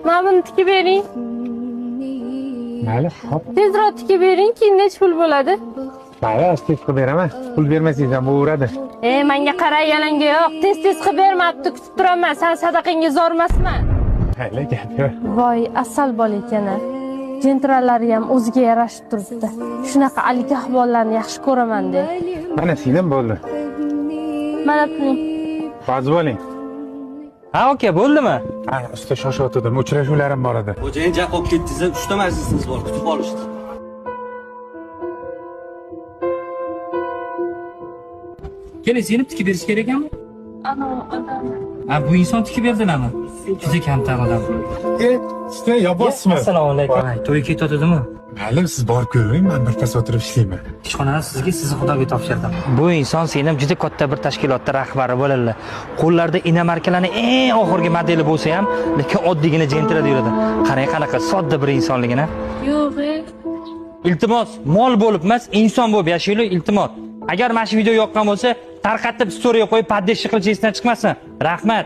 Mana buni tikib bering. Mayli, hop. Tezroq tikib bering, keyin necha pul bo'ladi? Mayli, tez qilib beraman. Pul bermasangiz ham bo'laveradi. Menga qara, yalanga yo'q. Tez qilib bermabdi, kutib turaman. Sen sadaqangga zo'rmasman. Mayli, gap yo'q. Voy, asal bola ekan-a. Jentralari ham o'ziga yarashib turibdi. Shunaqa alik ahvollarni yaxshi ko'raman-da. Mana singlim bo'ldi. Mana puling. Rozi bo'ling. Ha, aka, bo'ldimi? Ha, usta shoshyotdim. Uchrashuvlarim bor edi. Xo'jayin jaqob ketdingiz, 3 ta majlisimiz bor, kutib olishdi. Keling, seni tikib berish kerak ekanmi? Ana, odam. Ha, bu inson tikib berdilarmi? Juda kamtar odam. Usta, yo'qsizmi? Assalomu alaykum. To'y ketayotdimi? Mayli, siz borib ko'ring, men birpas o'tirib ishlayman. Ishxonani sizni Xudoga topshirdim. Bu inson sening juda katta bir tashkilotda rahbari bo'ladi. Qo'llarida inomarkalarning eng oxirgi modeli bo'lsa ham, lekin oddiygina jentrada yuradi. Qarang qanaqa sodda bir insonligini. Yo'q. Iltimos, mol bo'lib emas, inson bo'lib yashaylik, iltimos. Agar mana shu video yoqqan bo'lsa, tarqatib storyga qo'yib, poddesh qilishingizdan chiqmasin. Rahmat.